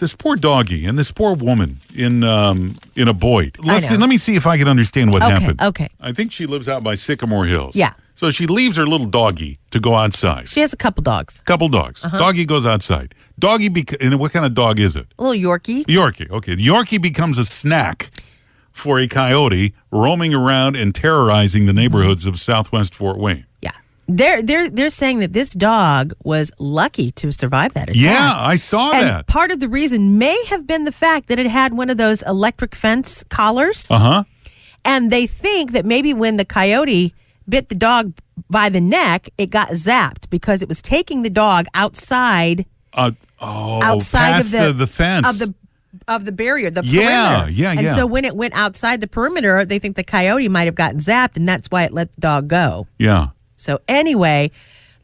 this poor doggy and this poor woman in Aboite. Let me see if I can understand what happened. Okay. I think she lives out by Sycamore Hills. Yeah. So she leaves her little doggy to go outside. She has a couple dogs. Doggy goes outside. And what kind of dog is it? A little Yorkie. Yorkie. Okay. The Yorkie becomes a snack for a coyote roaming around and terrorizing the neighborhoods of southwest Fort Wayne. Yeah. They're saying that this dog was lucky to survive that attack. Yeah, I saw that. Part of the reason may have been the fact that it had one of those electric fence collars. Uh-huh. And they think that maybe when the coyote bit the dog by the neck, it got zapped because it was taking the dog outside outside past of the fence. Of the barrier, the perimeter. Yeah. And so when it went outside the perimeter, they think the coyote might have gotten zapped, and that's why it let the dog go. Yeah. So anyway,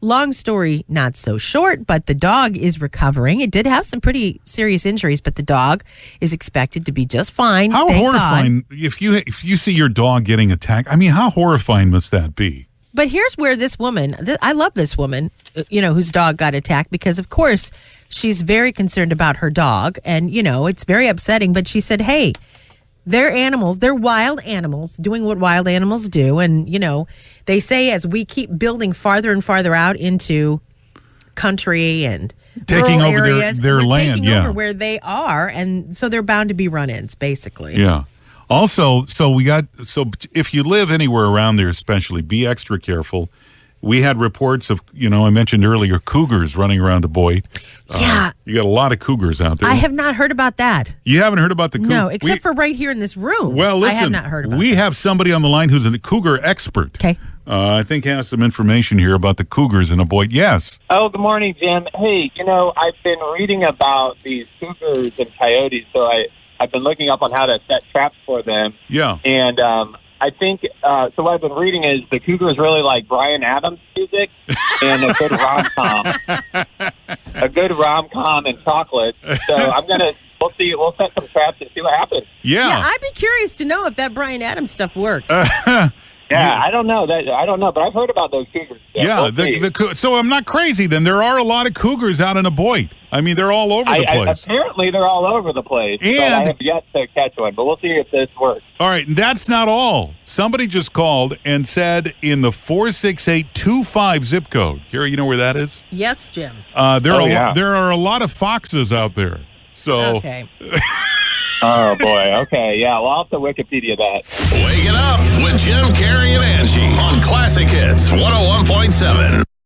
long story not so short, but the dog is recovering. It did have some pretty serious injuries, but the dog is expected to be just fine. How thank horrifying God. if you see your dog getting attacked. I mean, how horrifying must that be? But here's where this woman, I love this woman, whose dog got attacked because, of course, she's very concerned about her dog. And, it's very upsetting. But she said, hey, they're animals. They're wild animals doing what wild animals do. And, they say as we keep building farther and farther out into country and taking rural over areas, their land, taking over where they are. And so they're bound to be run-ins, basically. Yeah. Also, so if you live anywhere around there, especially, be extra careful. We had reports of, I mentioned earlier, cougars running around Aboite. Yeah. You got a lot of cougars out there. I have not heard about that. You haven't heard about the cougars? No, except for right here in this room. Well, listen, I have not heard about we have somebody on the line who's a cougar expert. Okay. I think he has some information here about the cougars in Aboite. Yes. Oh, good morning, Jim. Hey, I've been reading about these cougars and coyotes, so I've been looking up on how to set traps for them. Yeah. And I think, so what I've been reading is the cougars really like Bryan Adams music and a good rom-com. A good rom-com and chocolate. So we'll set some traps and see what happens. Yeah. I'd be curious to know if that Bryan Adams stuff works. Yeah, I don't know, but I've heard about those cougars. So so I'm not crazy then. There are a lot of cougars out in Aboite. I mean, they're all over the place. Apparently, they're all over the place. And but I have yet to catch one, but we'll see if this works. All right, and that's not all. Somebody just called and said in the 46825 zip code. Kara, you know where that is? Yes, Jim. There are a lot of foxes out there. So okay. Oh, boy. Okay, yeah. Well, I'll have to Wikipedia that. Wake it up with Jim, Carrie, and Angie on Classic Hits 101.7.